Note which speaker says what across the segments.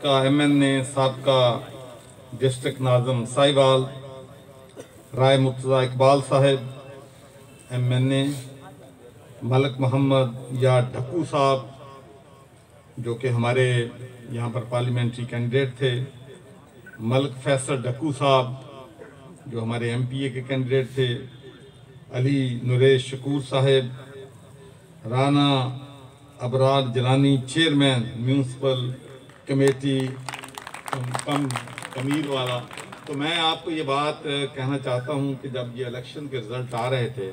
Speaker 1: सबका MNA, सबका district नाज़म Sahiwal, राय मुर्तज़ा इकबाल साहब MNA, मलिक मोहम्मद या ढक्कू साहब जो कि हमारे यहाँ पर पार्लियामेंट्री कैंडिडेट थे, मलिक फैसल ढक्कू साहब जो हमारे MPA के कैंडिडेट थे, अली नुरेश शकूर साहब, Rana Abrar Jalani chairman municipal committee Kamir वाला। तो मैं आपको ये बात कहना चाहता हूँ कि जब ये इलेक्शन के रिज़ल्ट आ रहे थे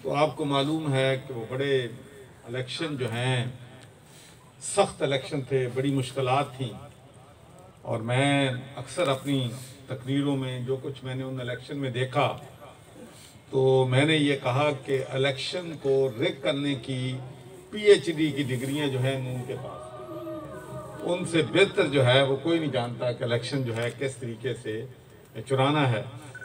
Speaker 1: तो आपको मालूम है कि वो बड़े इलेक्शन जो हैं सख्त इलेक्शन थे, बड़ी मुश्किलात थी। और मैं अक्सर अपनी तकरीरों में जो कुछ मैंने उन इलेक्शन में देखा तो मैंने ये कहा कि इलेक्शन को रिग करने की PhD की डिग्रियां जो है नून के पास, उनसे बेहतर जो है वो कोई नहीं जानता कि इलेक्शन जो है किस तरीके से चुराना है।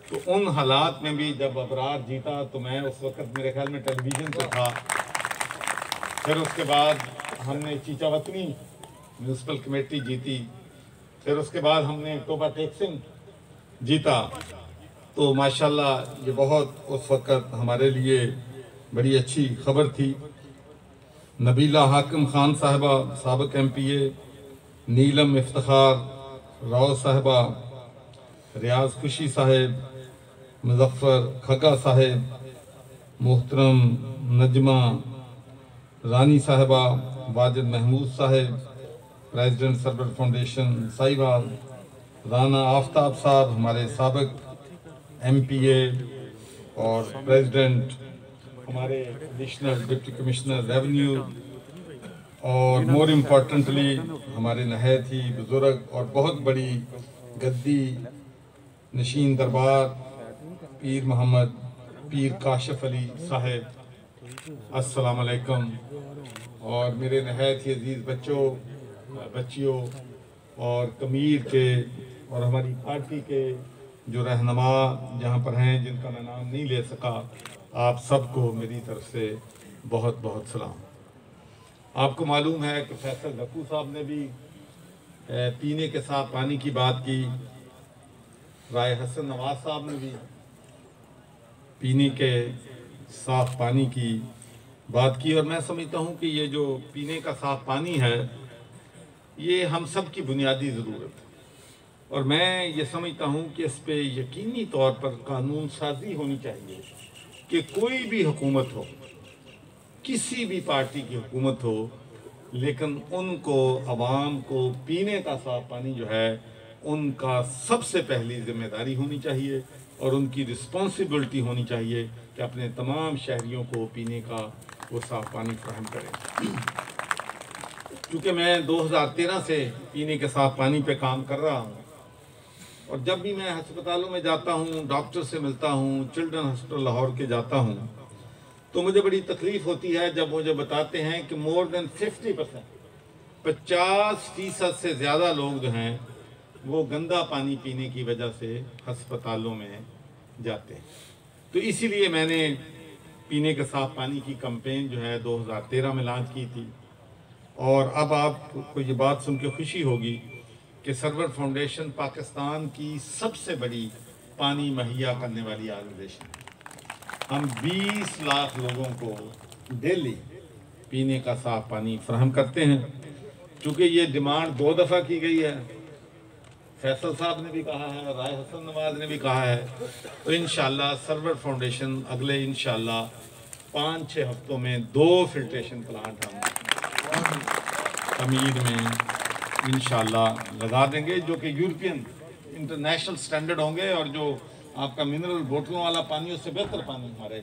Speaker 1: तो उन हालात में भी जब अबरार जीता तो मैं उस वक़्त मेरे ख्याल में टेलीविज़न पे था। फिर उसके बाद हमने चीचावतनी म्यूनसिपल कमेटी जीती, फिर उसके बाद हमने टोबा टेक सिंह जीता। तो माशाल्लाह ये बहुत उस वक़्त हमारे लिए बड़ी अच्छी खबर थी। नबीला हाकिम खान साहिबा साबिक MPA, नीलम इफ्तिखार राव साहिबा, रियाज खुशी साहिब, मुजफ्फर खगा साहिब, मोहतरम नजमा रानी साहिबा, वाजिद महमूद साहिब, प्रेसिडेंट सरवर फाउंडेशन साहिवाल, राना आफ्ताब साहब हमारे साबिक MPA और प्रेसिडेंट हमारे एडिशनल डिप्टी कमिश्नर रेवेन्यू, और मोर इम्पॉर्टेंटली हमारे नहायत ही बुजुर्ग और बहुत बड़ी गद्दी नशीन दरबार पीर मोहम्मद पीर काशिफ अली साहब, अस्सलाम वालेकुम। और मेरे नहायत ही अजीज़ बच्चों बच्चियों और कमीर के और हमारी पार्टी के जो रहनुमा जहाँ पर हैं जिनका मैं नाम नहीं ले सका, आप सबको मेरी तरफ से बहुत बहुत सलाम। आपको मालूम है कि फैसल ढक्कू साहब ने भी पीने के साफ पानी की बात की, राय हसन नवाज साहब ने भी पीने के साफ पानी की बात की। और मैं समझता हूँ कि ये जो पीने का साफ पानी है ये हम सब की बुनियादी ज़रूरत है, और मैं ये समझता हूँ कि इस पे यकीनी तौर पर कानून साजी होनी चाहिए कि कोई भी हुकूमत हो, किसी भी पार्टी की हुकूमत हो, लेकिन उनको आवाम को पीने का साफ पानी जो है उनका सबसे पहली जिम्मेदारी होनी चाहिए और उनकी रिस्पॉन्सिबिलिटी होनी चाहिए कि अपने तमाम शहरियों को पीने का वो साफ पानी फराहम करें। क्योंकि मैं 2013 से पीने के साफ पानी पे काम कर रहा हूँ, और जब भी मैं अस्पतालों में जाता हूँ, डॉक्टर से मिलता हूँ, चिल्ड्रन हॉस्पिटल लाहौर के जाता हूँ, तो मुझे बड़ी तकलीफ़ होती है जब मुझे बताते हैं कि मोर देन 50% से ज़्यादा लोग जो हैं वो गंदा पानी पीने की वजह से अस्पतालों में जाते हैं। तो इसीलिए मैंने पीने के साफ पानी की कैंपेन जो है 2013 में लॉन्च की थी। और अब आपको ये बात सुन के खुशी होगी कि सरवर फाउंडेशन पाकिस्तान की सबसे बड़ी पानी मुहैया करने वाली ऑर्गेनाइजेशन है। हम 20 लाख लोगों को डेली पीने का साफ पानी फराहम करते हैं। चूँकि ये डिमांड 2 दफ़ा की गई है, फैसल साहब ने भी कहा है, राय हसन नवाज ने भी कहा है, तो इंशाल्लाह सरवर फाउंडेशन अगले इंशाल्लाह 5-6 हफ्तों में 2 फिल्ट्रेशन प्लांट हम अमीर में इंशाल्लाह लगा देंगे, जो कि यूरोपियन इंटरनेशनल स्टैंडर्ड होंगे, और जो आपका मिनरल बोतलों वाला पानी उससे बेहतर पानी हमारे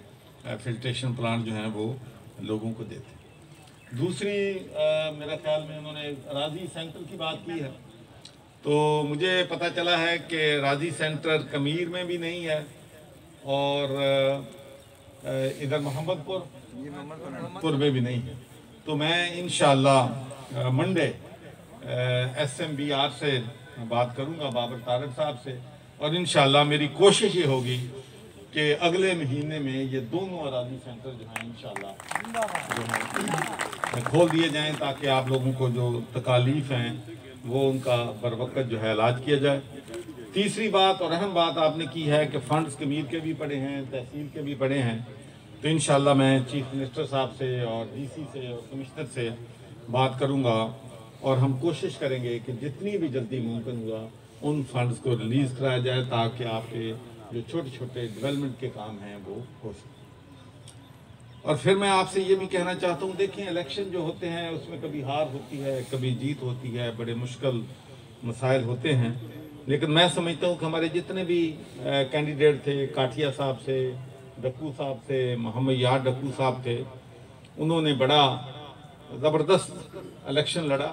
Speaker 1: फिल्ट्रेशन प्लांट जो हैं वो लोगों को देते हैं। दूसरी मेरा ख्याल में उन्होंने राजी सेंटर की बात की है, तो मुझे पता चला है कि राजी सेंटर कमीर में भी नहीं है और इधर मोहम्मदपुर में भी नहीं है। तो मैं इंशाअल्लाह मंडे SMBR से बात करूंगा, बाबर तारक साहब से, और इंशाअल्लाह मेरी कोशिश ये होगी कि अगले महीने में ये दोनों अराजी सेंटर जो हैं इंशाअल्लाह खोल दिए जाएं, ताकि आप लोगों को जो तकालीफ हैं वो उनका बर वक्त जो है इलाज किया जाए। तीसरी बात और अहम बात आपने की है कि फ़ंड्स कमीर के भी पड़े हैं, तहसील के भी पड़े हैं, तो इंशाल्लाह मैं चीफ मिनिस्टर साहब से और डीसी से और कमिश्नर से बात करूंगा और हम कोशिश करेंगे कि जितनी भी जल्दी मुमकिन हुआ उन फंड्स को रिलीज़ कराया जाए ताकि आपके जो छोटे छोटे डेवलपमेंट के काम हैं वो हो सके। और फिर मैं आपसे ये भी कहना चाहता हूँ, देखिए इलेक्शन जो होते हैं उसमें कभी हार होती है, कभी जीत होती है, बड़े मुश्किल मसाइल होते हैं, लेकिन मैं समझता हूँ कि हमारे जितने भी कैंडिडेट थे, काठिया साहब से, डक्कू साहब से, मोहम्मद यार डक्कू साहब थे, उन्होंने बड़ा ज़बरदस्त इलेक्शन लड़ा।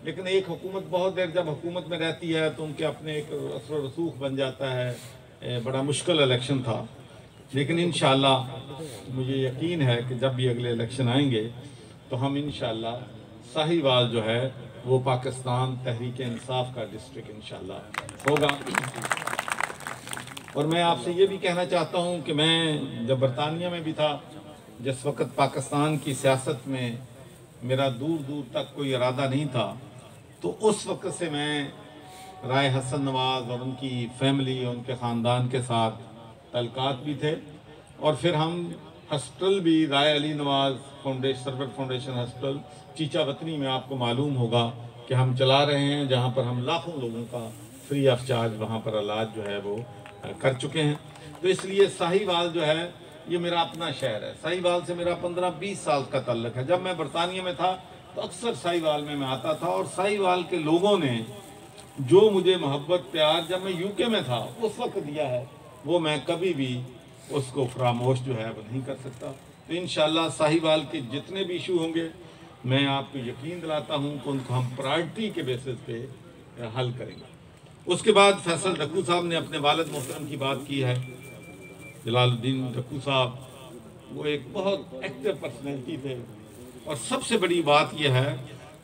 Speaker 1: लेकिन एक हुकूमत बहुत देर जब हुकूमत में रहती है तो उनके अपने एक असर रसूख बन जाता है। बड़ा मुश्किल इलेक्शन था, लेकिन इंशाअल्लाह मुझे यकीन है कि जब भी अगले इलेक्शन आएंगे तो हम इंशाअल्लाह साहिवाल जो है वो पाकिस्तान तहरीक इंसाफ का डिस्ट्रिक्ट इंशाअल्लाह होगा। और मैं आपसे ये भी कहना चाहता हूँ कि मैं जब बरतानिया में भी था, जिस वक्त पाकिस्तान की सियासत में मेरा दूर दूर तक कोई इरादा नहीं था, तो उस वक्त से मैं राय हसन नवाज़ और उनकी फैमिली, उनके ख़ानदान के साथ तल्कात भी थे। और फिर हम हॉस्पिटल भी राय अली नवाज़ फाउंडेशन, सरवर फाउंडेशन हॉस्पिटल चीचा वतनी में, आपको मालूम होगा कि हम चला रहे हैं, जहां पर हम लाखों लोगों का फ्री ऑफ चार्ज वहां पर इलाज जो है वो कर चुके हैं। तो इसलिए साहिवाल जो है ये मेरा अपना शहर है। साहिवाल से मेरा 15-20 साल का ताल्लुक है। जब मैं बरतानिया में था तो अक्सर साहिवाल में मैं आता था, और साहिवाल के लोगों ने जो मुझे मोहब्बत प्यार जब मैं यूके में था उस वक्त दिया है, वो मैं कभी भी उसको फरामोश जो है वो नहीं कर सकता। तो इंशाअल्लाह साहिवाल के जितने भी इशू होंगे मैं आपको यकीन दिलाता हूँ कि उनको हम प्रायोरिटी के बेसिस पे हल करेंगे। उसके बाद फैसल डक्कू साहब ने अपने वालिद मोहतरम की बात की है। जलालुद्दीन डक्कू साहब वो एक बहुत एक्टिव पर्सनैलिटी थे, और सबसे बड़ी बात यह है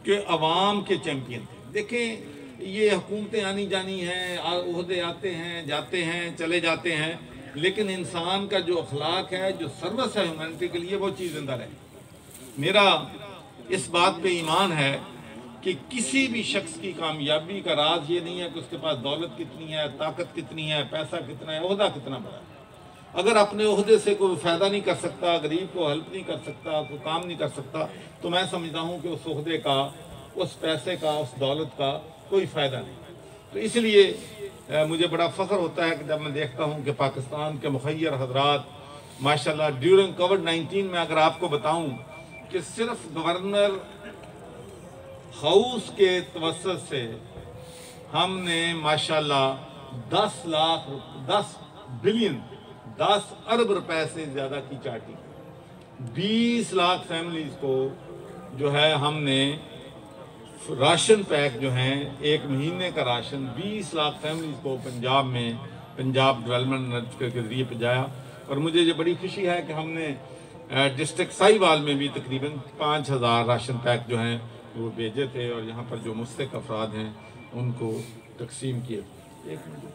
Speaker 1: कि अवाम के चैम्पियन थे। देखें ये हुकूमतें आनी जानी हैं, ओहदे आते हैं जाते हैं चले जाते हैं, लेकिन इंसान का जो अखलाक है, जो सर्विस है ह्यूमैनिटी के लिए, वो चीज़ जिंदा रहे। मेरा इस बात पे ईमान है कि किसी भी शख्स की कामयाबी का राज ये नहीं है कि उसके पास दौलत कितनी है, ताकत कितनी है, पैसा कितना है, ओहदा कितना बड़ा है। अगर अपने ओहदे से कोई फ़ायदा नहीं कर सकता, गरीब को हेल्प नहीं कर सकता, कोई काम नहीं कर सकता, तो मैं समझता हूँ कि उस ओहदे का, उस पैसे का, उस दौलत का कोई फ़ायदा नहीं। तो इसलिए मुझे बड़ा फ़ख्र होता है कि जब मैं देखता हूँ कि पाकिस्तान के मुखय्यर हजरात माशाल्लाह ड्यूरिंग कोविड-19 में, अगर आपको बताऊँ कि सिर्फ गवर्नर हाउस के तवस्सुत से हमने माशाल्लाह 10 बिलियन 10 अरब रुपए से ज़्यादा की चार्टी, 20 लाख फैमिलीज़ को जो है हमने राशन पैक जो हैं, एक महीने का राशन 20 लाख फैमिलीज़ को पंजाब में, पंजाब डेवलपमेंट के ज़रिए पहुँचाया। और मुझे ये बड़ी खुशी है कि हमने डिस्ट्रिक्ट साहिवाल में भी तकरीबन 5000 राशन पैक जो हैं वो भेजे थे, और यहाँ पर जो मुस्तहिक अफराद हैं उनको तकसीम किए। एक मिनट